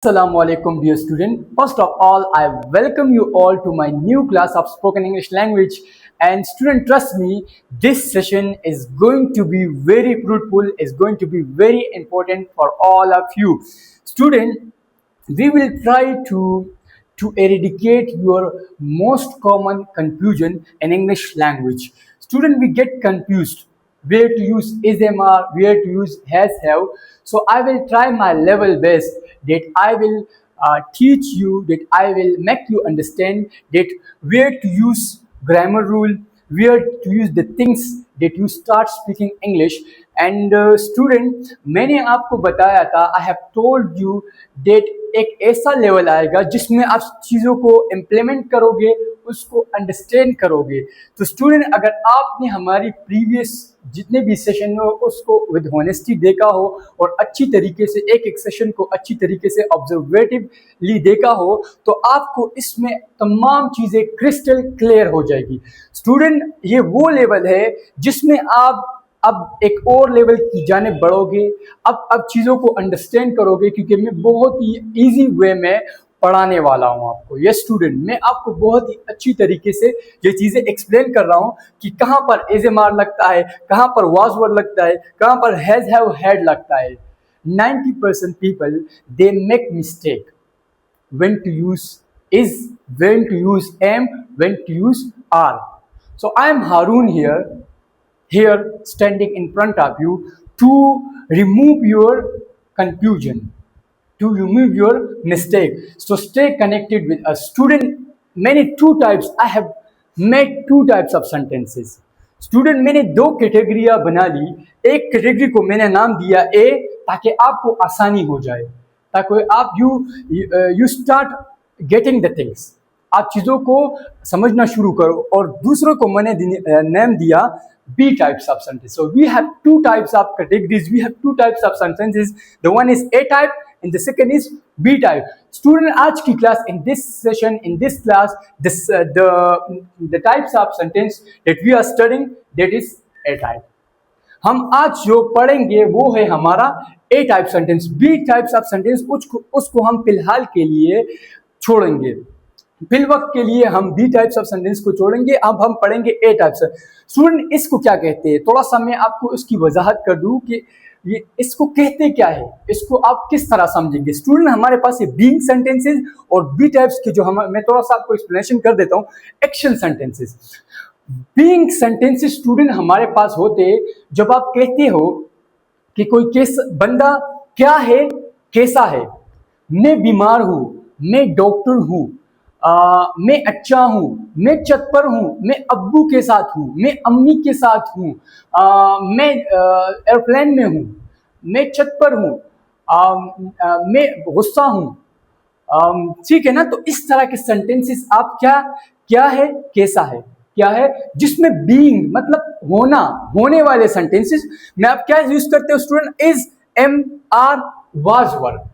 Assalamu alaikum dear student. First of all, I welcome you all to my new class of spoken English language. And student, trust me, this session is going to be very fruitful, is going to be very important for all of you. Student, we will try to eradicate your most common confusion in English language. Student, we get confused where to use is/am/are, where to use has/have. So I will try my level best that I will teach you, that I will make you understand that where to use grammar rule, where to use the things that you start speaking English. And student, मैंने आपको बताया था, I have told you that एक ऐसा level आएगा जिसमें आप चीज़ों को इम्प्लीमेंट करोगे, उसको अंडरस्टैंड करोगे. तो स्टूडेंट, अगर आपने हमारी प्रीवियस जितने भी सेशन हो उसको विद होनेस्टी देखा हो और अच्छी तरीके से एक एक सेशन को अच्छी तरीके से ऑब्जर्वेटिवली देखा हो, तो आपको इसमें तमाम चीज़ें क्रिस्टल क्लियर हो जाएगी. स्टूडेंट, ये वो लेवल है जिसमें आप अब एक और लेवल की जाने बढ़ोगे. अब चीज़ों को अंडरस्टैंड करोगे, क्योंकि मैं बहुत ही इजी वे में पढ़ाने वाला हूँ आपको. यस स्टूडेंट, मैं आपको बहुत ही अच्छी तरीके से ये चीज़ें एक्सप्लेन कर रहा हूँ कि कहाँ पर is/am/are लगता है, कहाँ पर was were लगता है, कहाँ पर has have had लगता है. 90% people they make mistake when to use is, when to use am, when to use are. So I am Harun here standing in front of you to remove your confusion, to remove your mistake. So stay connected with us. Student, two types I have made, two types of sentences. Student, मैंने दो कैटेगरियां बना ली. एक category को मैंने नाम दिया ए, ताकि आपको आसानी हो जाए, ताकि आप you start getting the things, आप चीज़ों को समझना शुरू करो. और दूसरों को मैंने नाम दिया B types of sentences. So we have two types of categories. We have two types of sentences. The one is A type and the second is B type. Student, आज की class, in this session, in this class, the types of sentence that we are studying, that is A type. हम आज जो पढ़ेंगे वो है हमारा A type sentence. B types of sentence उसको हम फिलहाल के लिए छोड़ेंगे. फिल वक्त के लिए हम बी टाइप्स ऑफ सेंटेंस को छोड़ेंगे. अब हम पढ़ेंगे ए टाइप्स. स्टूडेंट, इसको क्या कहते हैं, थोड़ा सा मैं आपको इसकी वजाहत कर दूं कि ये इसको कहते क्या है, इसको आप किस तरह समझेंगे. स्टूडेंट, हमारे पास ये बीइंग सेंटेंसेस और बी टाइप्स के जो मैं थोड़ा सा आपको एक्सप्लेनेशन कर देता हूं. Action sentences, being sentences student हमारे पास होते जब आप कहते हो कि कोई बंदा क्या है, कैसा है. मैं बीमार हूं, मैं डॉक्टर हूं, मैं अच्छा हूँ, मैं छत पर हूँ, मैं अब्बू के साथ हूँ, मैं अम्मी के साथ हूँ, मैं एयरप्लेन में हूँ, मैं छत पर हूँ, मैं गुस्सा हूँ. ठीक है ना. तो इस तरह के सेंटेंसेस आप क्या है, कैसा है, क्या है, जिसमें बीइंग मतलब होना, होने वाले सेंटेंसेस में आप क्या यूज करते हो student, is, am, are, was, were.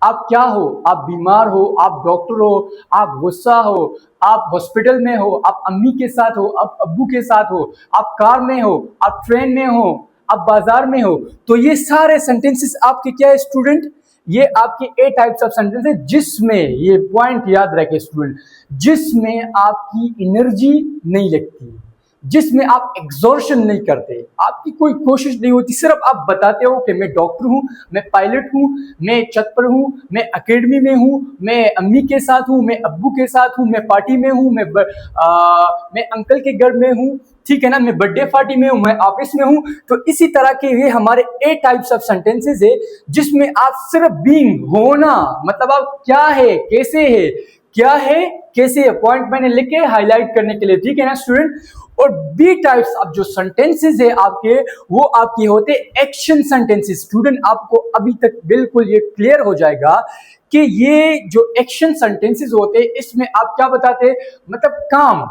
आप क्या हो, आप बीमार हो, आप डॉक्टर हो, आप गुस्सा हो, आप हॉस्पिटल में हो, आप अम्मी के साथ हो, आप अब्बू के साथ हो, आप कार में हो, आप ट्रेन में हो, आप बाजार में हो. तो ये सारे सेंटेंसेस आपके क्या है स्टूडेंट, ये आपके ए टाइप्स ऑफ सेंटेंस है, जिसमें ये पॉइंट याद रखें स्टूडेंट, जिसमें आपकी एनर्जी नहीं लगती, जिसमें आप एग्जॉर्शन नहीं करते, आपकी कोई कोशिश नहीं होती, सिर्फ आप बताते हो कि मैं डॉक्टर हूँ, मैं पायलट हूँ, मैं छत पर हूँ, मैं एकेडमी में हूँ, मैं अम्मी के साथ हूँ, मैं अब्बू के साथ हूँ, मैं पार्टी में हूँ, मैं अंकल के घर में हूँ. ठीक है ना, मैं बर्थडे पार्टी में हूँ, मैं ऑफिस में हूँ. तो इसी तरह के ये हमारे ए टाइप्स ऑफ सेंटेंसेस है, जिसमें आप सिर्फ बीइंग, होना, मतलब आप क्या है, कैसे है, क्या है, कैसे, पॉइंट मैंने लिखे हाईलाइट करने के लिए. ठीक है ना स्टूडेंट. और बी टाइप्स अब जो सेंटेंसेस है आपके, वो आपके होते एक्शन सेंटेंसेस. स्टूडेंट, आपको अभी तक बिल्कुल ये क्लियर हो जाएगा कि ये जो एक्शन सेंटेंसेस होते हैं, इसमें आप क्या बताते हैं, मतलब काम.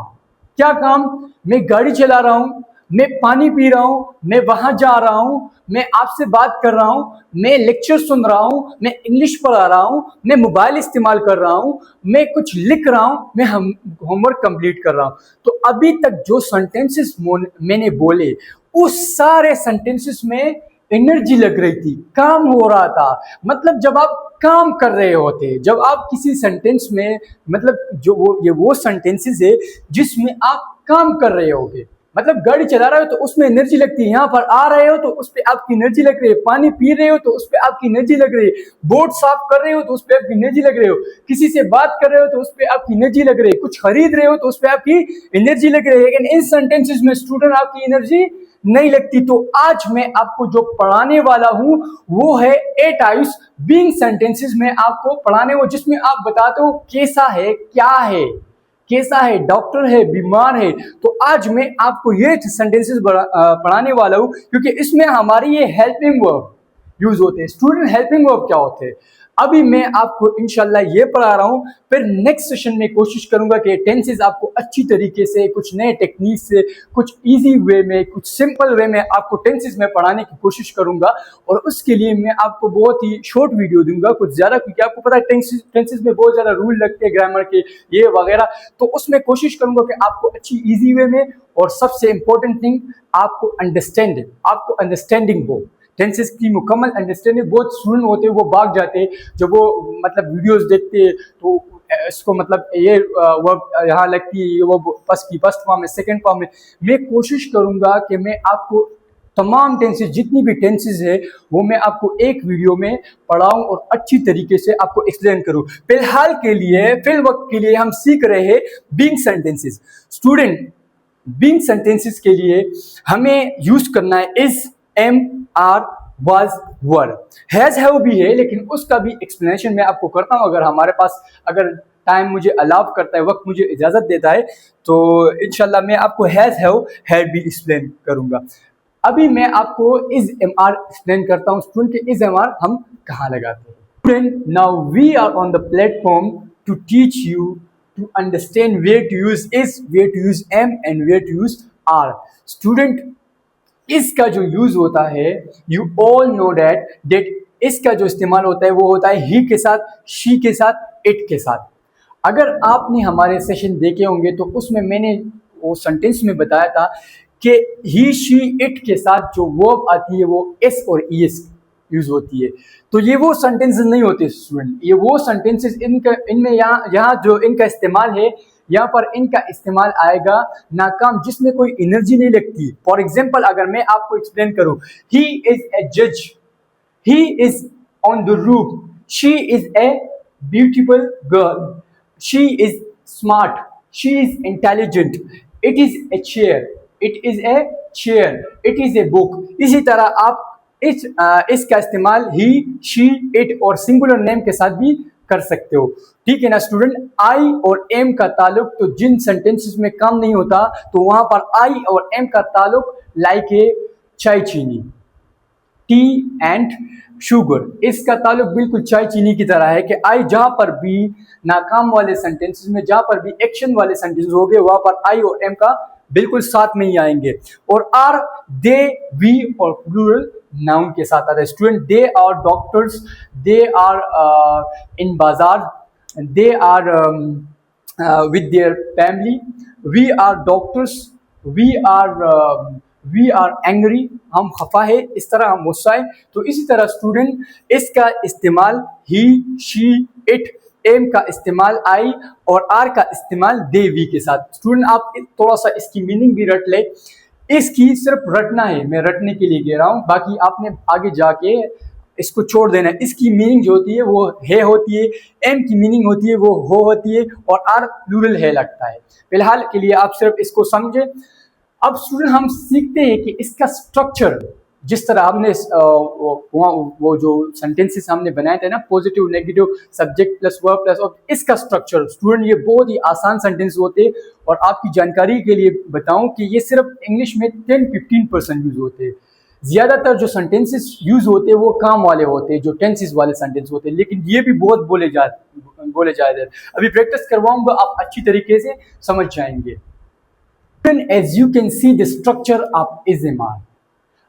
क्या काम, मैं गाड़ी चला रहा हूं, मैं पानी पी रहा हूं, मैं वहां जा रहा हूं, मैं आपसे बात कर रहा हूं, मैं लेक्चर सुन रहा हूं, मैं इंग्लिश पढ़ा रहा हूं, मैं मोबाइल इस्तेमाल कर रहा हूं, मैं कुछ लिख रहा हूं, मैं होमवर्क कंप्लीट कर रहा हूं. तो अभी तक जो सेंटेंसेस मैंने बोले, उस सारे सेंटेंसेस में एनर्जी लग रही थी, काम हो रहा था। मतलब जब आप काम कर रहे होते, जब आप किसी सेंटेंस में, मतलब जो वो सेंटेंसेस है जिसमें आप काम कर रहे होगे। मतलब गाड़ी चला रहे हो तो उसमें एनर्जी लगती है, यहाँ पर आ रहे हो तो उस पर आपकी एनर्जी लग रही है, पानी पी रहे हो तो उस पर आपकी एनर्जी लग रही है, बोर्ड साफ कर रहे हो तो उस पर आपकी एनर्जी लग रही हो, किसी से बात कर रहे हो तो उस पर आपकी एनर्जी लग रही है, कुछ खरीद रहे हो तो उस पर आपकी एनर्जी लग रही है। लेकिन इन सेंटेंसेस में स्टूडेंट आपकी एनर्जी नहीं लगती। तो आज मैं आपको जो पढ़ाने वाला हूं वो है 8 टाइप्स बीइंग सेंटेंसेस में आपको पढ़ाने हो, जिसमें आप बताते हो कैसा है, क्या है, कैसा है, डॉक्टर है, बीमार है। तो आज मैं आपको ये सेंटेंसेस पढ़ाने वाला हूं, क्योंकि इसमें हमारी ये हेल्पिंग वर्ब यूज होते हैं। स्टूडेंट, हेल्पिंग वर्ब क्या होते हैं अभी मैं आपको इंशाल्लाह ये पढ़ा रहा हूं। फिर नेक्स्ट सेशन में कोशिश करूंगा कि टेंसेस आपको अच्छी तरीके से, कुछ नए टेक्निक से, कुछ इजी वे में, कुछ सिंपल वे में आपको टेंसेस में पढ़ाने की कोशिश करूंगा। और उसके लिए मैं आपको बहुत ही शॉर्ट वीडियो दूंगा, कुछ ज्यादा, क्योंकि आपको पता है टेंसेस में बहुत ज्यादा रूल लगते हैं ग्रामर के, ये वगैरह। तो उसमें कोशिश करूंगा कि आपको अच्छी इजी वे में, और सबसे इंपॉर्टेंट थिंग आपको अंडरस्टैंडिंग हो, टेंसेस की मुकम्मल अंडरस्टैंडिंग। बहुत स्टूडेंट होते हैं वो भाग जाते हैं जब वो मतलब वीडियोस देखते हैं, तो इसको मतलब ये वर्ब यहाँ लगती है, ये वो फर्स्ट फॉर्म है, सेकंड फॉर्म है। मैं कोशिश करूंगा कि मैं आपको तमाम टेंसेस, जितनी भी टेंसेस है वो मैं आपको एक वीडियो में पढ़ाऊं और अच्छी तरीके से आपको एक्सप्लेन करूं। फिलहाल के लिए, फिल वक्त के लिए हम सीख रहे हैं being sentences. Student, being sentences के लिए हमें यूज करना है is, am, are, was, were. Has, have भी है, लेकिन उसका भी एक्सप्लेनेशन मैं आपको करता हूं, अगर हमारे पास, अगर टाइम मुझे अलाउ करता है, वक्त मुझे इजाजत देता है, तो इंशाल्लाह मैं आपको हैज, हैव, हैड भी एक्सप्लेन करूंगा। अभी मैं आपको इज, एम, आर एक्सप्लेन करता हूं। स्टूडेंट के इज, एम, आर हम कहाँ लगाते हैं। Student, now we are on the platform to teach you to understand where to use is, where to use am and where to use are. Student, इसका जो use होता है, you all know date इसका जो इस्तेमाल होता है वो होता है ही के साथ, शी के साथ, इट के साथ। अगर आपने हमारे सेशन देखे होंगे तो उसमें मैंने वो सेंटेंस में बताया था कि ही, शी, इट के साथ जो वर्ब आती है वो एस और ईएस यूज होती है। तो ये वो सेंटेंसेस नहीं होते स्टूडेंट, ये वो सेंटेंसेस, इनमें यहाँ जो इनका इस्तेमाल है, यहाँ पर इनका इस्तेमाल आएगा नाकाम, जिसमें कोई एनर्जी नहीं लगती। फॉर एग्जाम्पल, अगर मैं आपको एक्सप्लेन करूं, ही इज ए जज, he is on the roof, she is a beautiful girl, she is smart, she is intelligent, it is a chair, it is a chair, it is a book. इसी तरह आप इसका इस्तेमाल ही, she, it और singular name के साथ भी कर सकते हो। ठीक है ना स्टूडेंट। आई और एम का ताल्लुक तो जिन सेंटेंसेस में काम नहीं होता, तो वहां पर आई और एम का ताल्लुक लाइक ए चाय चीनी, टी एंड शुगर, इसका ताल्लुक बिल्कुल चाय चीनी की तरह है कि आई जहां पर भी नाकाम वाले सेंटेंसेस में, जहां पर भी एक्शन वाले सेंटेंसेस हो गए, वहां पर आई और एम का बिल्कुल साथ में ही आएंगे। और आर, दे, वी और प्लूरल नाउन के साथ आता है। Student, they are doctors, they are in बाजार, they are with their family, we are doctors, we are angry, हम खफा है, इस तरह हम गुस्सा है। तो इसी तरह स्टूडेंट, इसका इस्तेमाल ही, शी, इट, एम का इस्तेमाल आई और आर का इस्तेमाल दे, वी के साथ। स्टूडेंट, आप थोड़ा सा इसकी मीनिंग भी रट ले, इसकी सिर्फ रटना है, मैं रटने के लिए कह रहा हूं, बाकी आपने आगे जाके इसको छोड़ देना है। इसकी मीनिंग जो होती है वो है होती है, एम की मीनिंग होती है वो हो होती है, और आर प्लूरल है लगता है। फिलहाल के लिए आप सिर्फ इसको समझे। अब स्टूडेंट, हम सीखते हैं कि इसका स्ट्रक्चर, जिस तरह हमने वो जो सेंटेंसेस हमने बनाए थे ना, positive, negative, subject plus verb plus object, इसका स्ट्रक्चर स्टूडेंट ये बहुत ही आसान सेंटेंस होते हैं। और आपकी जानकारी के लिए बताऊं कि ये सिर्फ इंग्लिश में 10-15% यूज होते हैं। ज्यादातर जो सेंटेंसेस यूज होते हैं वो काम वाले होते हैं, जो टेंसेस वाले सेंटेंस होते हैं, लेकिन ये भी बहुत बोले जाते हैं। अभी प्रैक्टिस करवाऊंगा, आप अच्छी तरीके से समझ जाएंगे। As you can see the structure of is-am-are,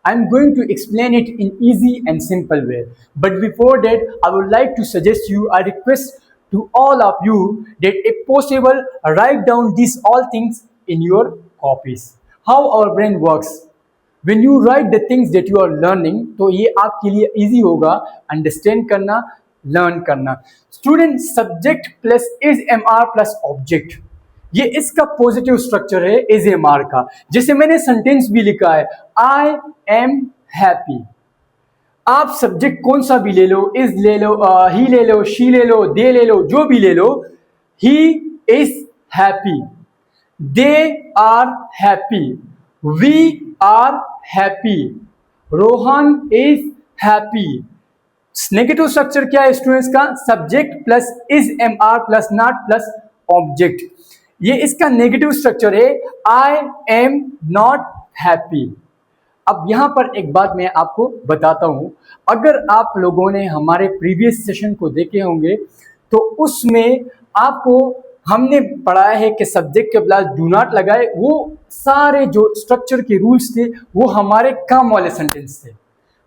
I'm going to explain it in easy and simple way. But before that, I would like to suggest you a request to all of you that if possible, write down these all things in your copies. How our brain works. When you write the things that you are learning, तो ये आपके लिए easy होगा understand करना, learn करना। Student, subject plus is am are plus object, ये इसका positive structure है इज एम आर का। जैसे मैंने सेंटेंस भी लिखा है, आई एम हैप्पी। आप सब्जेक्ट कौन सा भी ले लो, इज ले लो, ही ले लो, शी ले लो, दे ले लो, जो भी ले लो, he is happy, they are happy, we are happy, Rohan is happy. Negative structure क्या है स्टूडेंट्स का? Subject plus is am are plus not plus object, ये इसका नेगेटिव स्ट्रक्चर है, आई एम नॉट हैप्पी। अब यहां पर एक बात मैं आपको बताता हूं, अगर आप लोगों ने हमारे प्रीवियस सेशन को देखे होंगे तो उसमें आपको हमने पढ़ाया है कि सब्जेक्ट के बाद डू नॉट लगाए, वो सारे जो स्ट्रक्चर के रूल्स थे वो हमारे काम वाले सेंटेंस थे।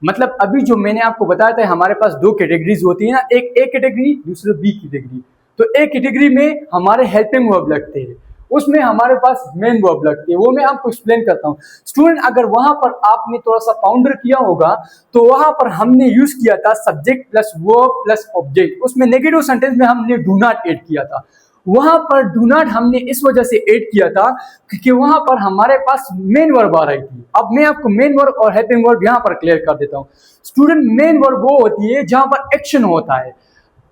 मतलब अभी जो मैंने आपको बताया था, हमारे पास दो कैटेगरीज होती है ना, एक ए कैटेगरी, दूसरा बी कैटेगरी। तो ए कैटेगरी में हमारे हेल्पिंग वर्ब लगते हैं, उसमें हमारे पास मेन वर्ब लगती है, वो मैं आपको एक्सप्लेन करता हूँ। स्टूडेंट, अगर वहां पर आपने थोड़ा सा पाउंडर किया होगा तो वहां पर हमने यूज किया था subject plus verb plus object, उसमें नेगेटिव सेंटेंस में हमने डू नॉट ऐड किया था। वहां पर डू नॉट हमने इस वजह से ऐड किया था क्योंकि वहां पर हमारे पास मेन वर्ब आ रही थी। अब मैं आपको मेन वर्ब और हेल्पिंग वर्ब यहां पर क्लियर कर देता हूं। स्टूडेंट, मेन वर्ब वो होती है जहां पर एक्शन होता है,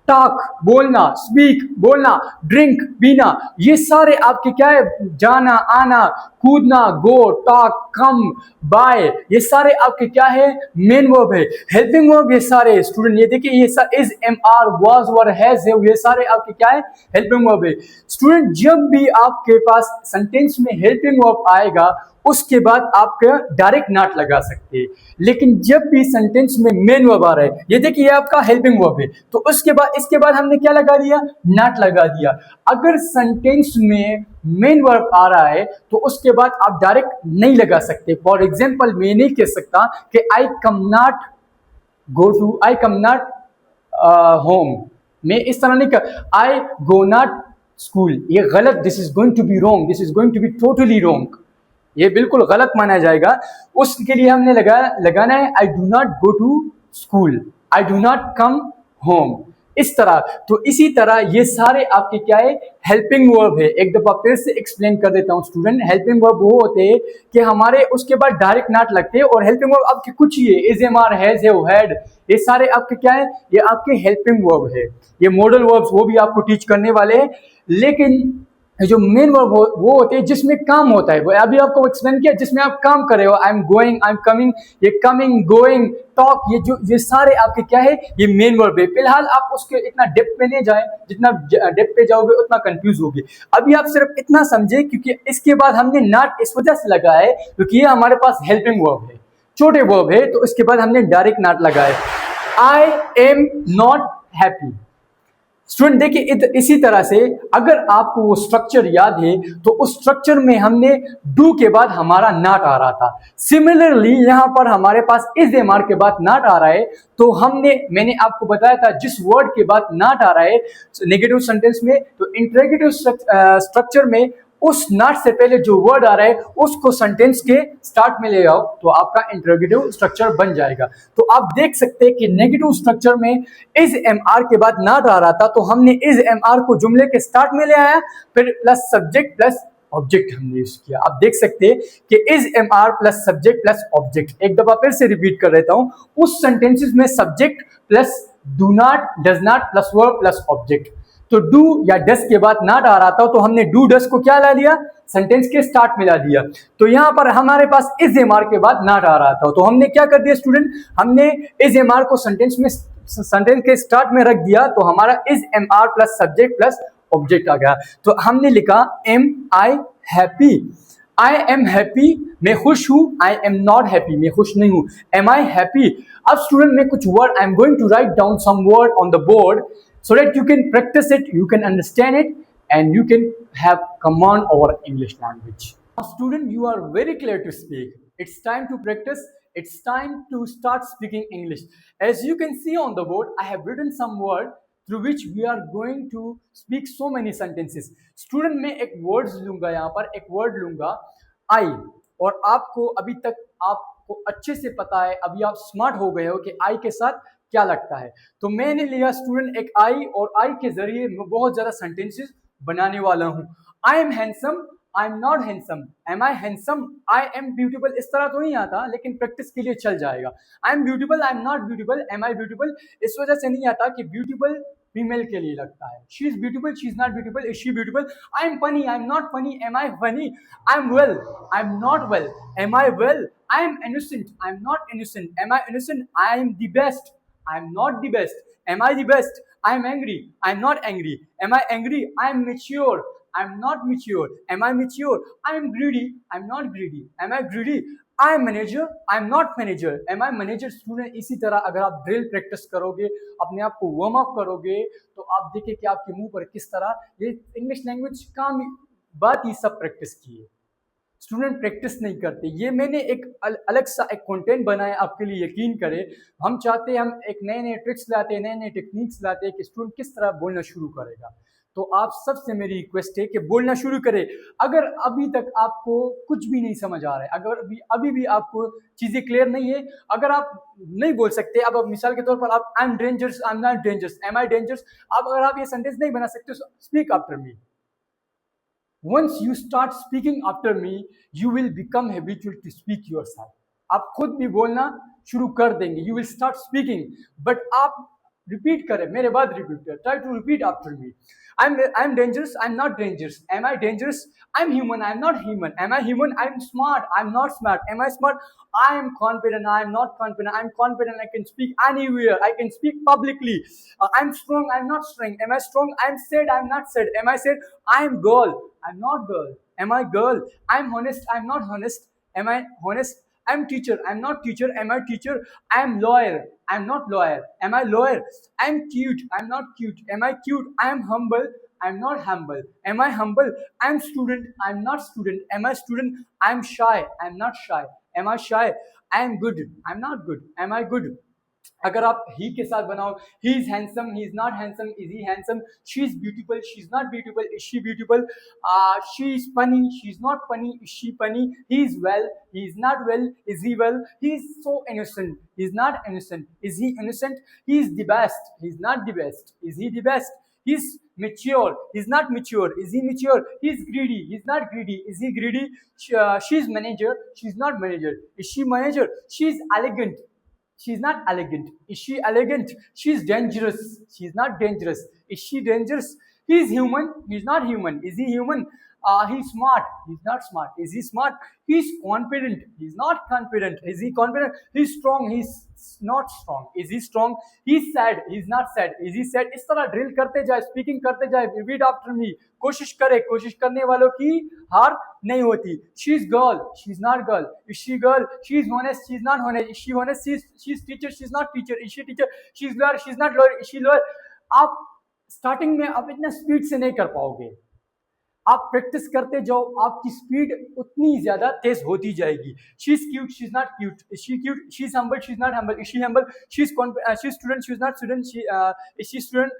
टॉक बोलना, स्पीक बोलना, ड्रिंक पीना, ये सारे आपके क्या है? जाना, आना, कूदना, गो, टॉक, कम, बाय, ये सारे आपके क्या है? मेन वर्ब है। हेल्पिंग वर्ब ये सारे स्टूडेंट, ये देखिए, ये is, am are, was, were, has है, ये सारे आपके क्या है? हेल्पिंग वर्ब है। स्टूडेंट, जब भी आपके पास सेंटेंस में हेल्पिंग वर्ब आएगा उसके बाद आप डायरेक्ट नॉट लगा सकते हैं, लेकिन जब भी सेंटेंस में मेन वर्ब आ रहा है, ये देखिए आपका हेल्पिंग वर्ब है, तो उसके बाद इसके बाद हमने क्या लगा दिया? नॉट लगा दिया। अगर सेंटेंस में मेन वर्ब आ रहा है तो उसके बाद आप डायरेक्ट नहीं लगा सकते। फॉर एग्जाम्पल, मैं नहीं कह सकता कि I come not go to, I come not home, मैं इस तरह नहीं कर, आई गो नॉट स्कूल, ये गलत, this is going to be wrong, this is going to be totally wrong, ये बिल्कुल गलत माना जाएगा। उसके लिए हमने लगाना है I do not go to school, I do not come home, इस तरह। तो इसी तरह ये सारे आपके क्या है? हेल्पिंग वर्ब है। एक दफा फिर से एक्सप्लेन कर देता हूं स्टूडेंट, हेल्पिंग वर्ब वो होते हैं कि हमारे उसके बाद डायरेक्ट नॉट लगते हैं, और हेल्पिंग वर्ब आपके कुछ ही है, इज, एम आर, हैज, है, हैड, ये सारे आपके क्या है? ये आपके हेल्पिंग वर्ब है। ये मॉडल वर्ब्स वो भी आपको टीच करने वाले हैं, लेकिन जो मेन वर्ब वो होते हैं जिसमें काम होता है, वो अभी आपको एक्सप्लेन किया, जिसमें आप काम कर रहे हो, आई am going, I am coming, ये कमिंग, गोइंग, टॉक, ये सारे आपके क्या है? ये मेन वर्ब है। फिलहाल आप उसके इतना डेप्थ में नहीं जाए, जितना डेप्थ पे जाओगे उतना कंफ्यूज होगे। अभी आप सिर्फ इतना समझे, क्योंकि इसके बाद हमने नॉट इस वजह से लगाया है क्योंकि ये हमारे पास हेल्पिंग वर्ब है, छोटे वर्ब है, तो इसके बाद हमने डायरेक्ट नॉट लगाया। आई एम नॉट हैप्पी। स्टूडेंट देखिए, इसी तरह से अगर आपको वो स्ट्रक्चर याद है तो उस स्ट्रक्चर में हमने डू के बाद हमारा नॉट आ रहा था। सिमिलरली यहां पर हमारे पास इज, एम आर के बाद नॉट आ रहा है, तो मैंने आपको बताया था जिस वर्ड के बाद नॉट आ रहा है नेगेटिव सेंटेंस में, तो इंटरोगेटिव स्ट्रक्चर में उस नॉट से पहले जो वर्ड आ रहा है उसको सेंटेंस के स्टार्ट में ले आओ, तो आपका इंटरोगेटिव स्ट्रक्चर बन जाएगा। तो आप देख सकते हैं कि नेगेटिव स्ट्रक्चर में इज, एम आर के बाद नॉट आ रहा था, तो हमने इज, एम आर को जुमले के स्टार्ट में ले आया, फिर प्लस सब्जेक्ट प्लस ऑब्जेक्ट हमने यूज किया। आप देख सकते हैं कि is, am are plus subject plus object. एक दफा फिर से रिपीट कर देता हूं, उस सेंटेंसेस में subject plus do not, does not plus verb plus object. तो डू या डस के बाद नॉट आ रहा था, तो हमने डू डस को क्या ला दिया? सेंटेंस के स्टार्ट में ला दिया। तो यहां पर हमारे पास इज, एम आर के बाद नॉट आ रहा था, तो हमने क्या कर दिया स्टूडेंट? हमने इज, एम आर को सेंटेंस के स्टार्ट में रख दिया, तो हमारा is, am are plus subject plus object आ गया। तो हमने लिखा am I happy, I am happy, मैं खुश हूं, आई एम नॉट हैप्पी, मैं खुश नहीं हूं, एम आई हैप्पी। अब स्टूडेंट मैं कुछ word, I am going to write down some word on the board so that you can practice it, you can understand it, and you can have command over English language. Now student, you are very clear to speak. It's time to practice. It's time to start speaking English. As you can see on the board, I have written some word through which we are going to speak so many sentences. Student, मैं एक words लूंगा, यहाँ पर एक word लूंगा I, और आपको अभी तक आप आपको अच्छे से पता है, अभी आप स्मार्ट हो गए हो कि आई के साथ क्या लगता है। तो मैंने लिया स्टूडेंट एक आई, और आई के जरिए मैं बहुत ज्यादा सेंटेंसेस बनाने वाला हूं। I am handsome, I am not handsome, am I handsome, I am beautiful, इस तरह तो नहीं आता, लेकिन प्रैक्टिस के लिए चल जाएगा। I am beautiful, I am not beautiful, am I beautiful, इस वजह से नहीं आता कि ब्यूटीफुल फीमेल के लिए लगता है। She is beautiful, she is not beautiful, is she beautiful. I am funny, I am not funny, am I funny. I am well, I am not well, am I well. I am innocent, I am not innocent, am I innocent? I am the best, I am not the best, am I the best? I am angry, I am not angry, am I angry? I am mature, I am not mature, am I mature? I am greedy, I am not greedy, am I greedy? I am manager, I am not manager, am I manager? Student इसी तरह अगर आप drill practice करोगे, अपने आप को warm up करोगे, तो आप देखिए कि आपके मुंह पर किस तरह ये इंग्लिश लैंग्वेज का बात ही सब प्रैक्टिस की है। स्टूडेंट प्रैक्टिस नहीं करते। ये मैंने एक अलग सा एक कंटेंट बनाया आपके लिए, यकीन करें। हम चाहते हैं, हम एक नए नए ट्रिक्स लाते हैं, नए नए टेक्निक्स लाते हैं कि स्टूडेंट किस तरह बोलना शुरू करेगा। तो आप सबसे मेरी रिक्वेस्ट है कि बोलना शुरू करें। अगर अभी तक आपको कुछ भी नहीं समझ आ रहा है, अगर अभी भी आपको चीजें क्लियर नहीं है, अगर आप नहीं बोल सकते, अब मिसाल के तौर पर आप I am dangerous, I am not dangerous, am I dangerous, अब अगर आप ये सेंटेंस नहीं बना सकते, speak after me. Once you start speaking after me, you will become habitual to speak yourself. आप खुद भी बोलना शुरू कर देंगे, you will start speaking, but आप रिपीट करें, मेरे बाद रिपीट करें, try to repeat after me. I'm dangerous, I'm not dangerous, am I dangerous? I'm human, I'm not human, am I human? I'm smart, I'm not smart, am I smart? I am confident, I am not confident, I'm confident, I can speak anywhere, I can speak publicly. I'm strong, I'm not strong, am I strong? I'm sad, I'm not sad, am I sad? I'm girl, I'm not girl, am I girl? I'm honest, I'm not honest, am I honest? I'm teacher, I'm not teacher, am I teacher? I'm lawyer, I'm not lawyer, am I lawyer? I'm cute, I'm not cute, am I cute? I'm humble, I'm not humble, am I humble? I'm student, I'm not student, am I student? I'm shy, I'm not shy, am I shy? I'm good, I'm not good, am I good? अगर आप ही के साथ बनाओ, he is handsome, he is not handsome, is he handsome, she is beautiful, she is not beautiful, is she beautiful, she is funny, she is not funny, is she funny, he is well, he is not well, is he well, he is so innocent, he is not innocent, is he innocent, he is the best, he is not the best, is he the best, he is mature, he is not mature, is he mature? He is greedy, he is not greedy, is he greedy? She is manager, she is not manager, is she manager? She is elegant, she is not elegant, is she elegant? She is dangerous, she is not dangerous, is she dangerous? He is human, he is not human, is he human? He is smart, he is not smart, is he smart? He is confident, he is not confident, is he confident? He is strong, he is not strong, is he strong? He is sad, he is not sad, is he sad? इस तरह drill करते जाए, speaking करते जाए, repeat after me. कोशिश करे, कोशिश करने वालों की हार नहीं होती। She is girl, she is not girl, is she girl? She is honest, she is not honest, is she honest? She is teacher, she is not teacher, is she teacher? She is lawyer, she is not lawyer, is she lawyer? आप starting में आप इतना speed से नहीं कर पाओगे, आप practice करते जाओ, आपकी स्पीड उतनी ज्यादा तेज होती जाएगी। She is cute, she is not cute, is she cute? She is humble, she is not humble, is she humble? She is student, she is not student, is she student?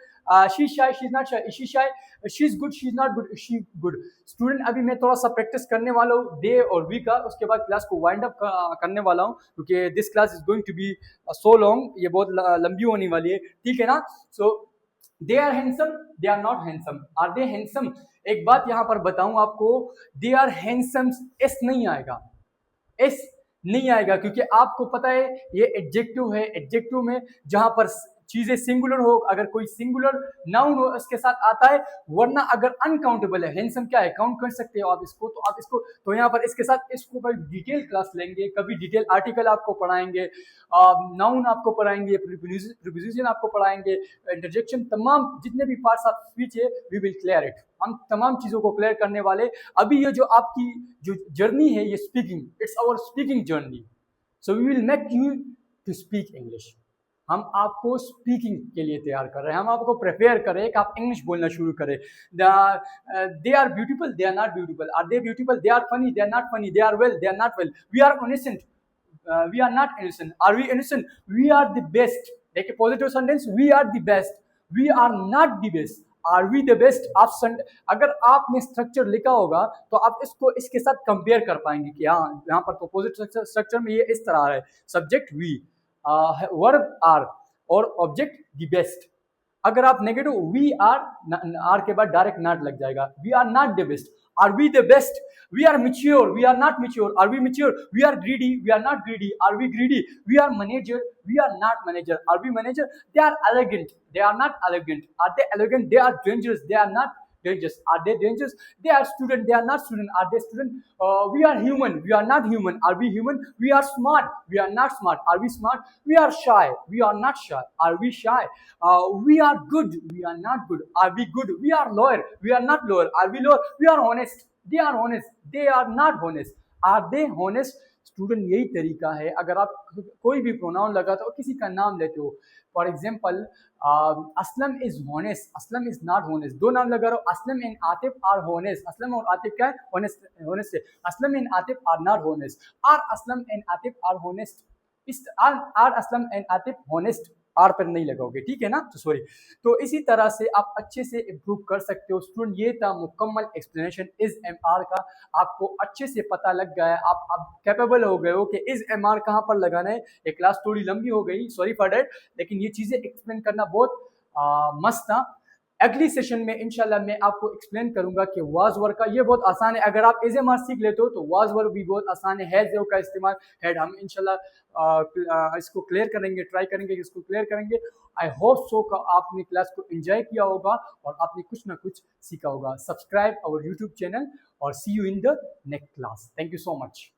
She is shy, she is not shy, is she shy? She is good, she is not good, is she good? Student अभी मैं थोड़ा सा practice करने वाला हूँ day और week का, उसके बाद क्लास को वाइंड अप करने वाला हूँ, क्योंकि this class is going to be so long, ये बहुत लंबी होने वाली है, ठीक है ना? So they are handsome, they are not handsome, are they handsome? एक बात यहां पर बताऊं आपको, दे आर हैंडसम, एस नहीं आएगा, एस नहीं आएगा, क्योंकि आपको पता है ये एडजेक्टिव है। एडजेक्टिव में जहां पर चीजें सिंगुलर हो, अगर कोई सिंगुलर नाउन हो उसके साथ आता है, वरना अगर अनकाउंटेबल है। हैंडसम क्या है, काउंट कर सकते हो आप इसको, तो आप इसको, तो यहाँ पर इसके साथ इसको कभी डिटेल क्लास लेंगे, कभी डिटेल आर्टिकल आपको पढ़ाएंगे, नाउन आपको पढ़ाएंगे, प्रीपोजिशन आपको पढ़ाएंगे, इंटरजेक्शन, तमाम जितने भी पार्ट्स आप स्पीच है, वी विल क्लियर इट। हम तमाम चीजों को क्लियर करने वाले। अभी ये जो आपकी जो जर्नी है, ये speaking, it's our speaking journey, so we will make you to speak English. हम आपको स्पीकिंग के लिए तैयार कर रहे हैं, हम आपको प्रिपेयर कर रहे हैं कि आप इंग्लिश बोलना शुरू करें। They are beautiful, they are not beautiful, are they beautiful? They are funny, they are not funny, they are well, they are not well, we are innocent, we are not innocent, are we innocent? We are the best, like a positive sentence, we are the best, we are not the best, are we the best option. अगर आपने structure लिखा होगा तो आप इसको इसके साथ compare कर पाएंगे कि हाँ यहाँ पर प्रोपोजिट स्ट्रक्चर में ये इस तरह है, सब्जेक्ट वी, वर्ब आर और ऑब्जेक्ट द बेस्ट। अगर आप नेगेटिव वी आर के बाद डायरेक्ट नॉट लग जाएगा, we are not the best, are we the best, we are mature, we are not mature, are we mature, we are greedy, we are not greedy, are we greedy, we are manager, we are not manager, are we manager, they are elegant, they are not elegant, are they elegant, they are dangerous, they are not dangerous, are they dangerous, they are student, they are not student, are they student, we are human, we are not human, are we human, we are smart, we are not smart, are we smart, we are shy, we are not shy, are we shy, we are good, we are not good, are we good, we are loyal, we are not loyal, are we loyal, we are honest, they are honest, they are not honest, are they honest। Student यही तरीका है, अगर आप कोई भी pronoun लगाते हो, किसी का नाम लेते हो, for example Aslam is honest, Aslam is not honest, दो नाम लगा रहे हो, Aslam and Atif are honest, Aslam और आतिफ क्या है, हॉनेस्ट, हॉनेस्ट है, Aslam and Atif are not honest, are Aslam and Atif are honest, is are Aslam and Atif honest, are पर नहीं लगाओगे, ठीक है ना, तो सॉरी। तो इसी तरह से आप अच्छे से इम्प्रूव कर सकते हो स्टूडेंट। ये था मुकम्मल एक्सप्लेनेशन इज एम आर का, आपको अच्छे से पता लग गया है, आप अब कैपेबल हो गए हो कि इज एम आर कहाँ पर लगाना है। ये क्लास थोड़ी लंबी हो गई, सॉरी फॉर डेट, लेकिन ये चीज़ें एक्सप्लेन करना बहुत मस्त था। अगली सेशन में इंशाल्लाह मैं आपको एक्सप्लेन करूंगा कि वाज वर्क का, ये बहुत आसान है, अगर आप एज एम आर सीख लेते हो तो वाज वर्क भी बहुत आसान है। हैज का इस्तेमाल, हेड, हम इंशाल्लाह इसको क्लियर करेंगे, ट्राई करेंगे, इसको क्लियर करेंगे। आई होप सो का आपने क्लास को एंजॉय किया होगा और आपने कुछ ना कुछ सीखा होगा। सब्सक्राइब आवर यूट्यूब चैनल और see you in the next class. Thank you so much.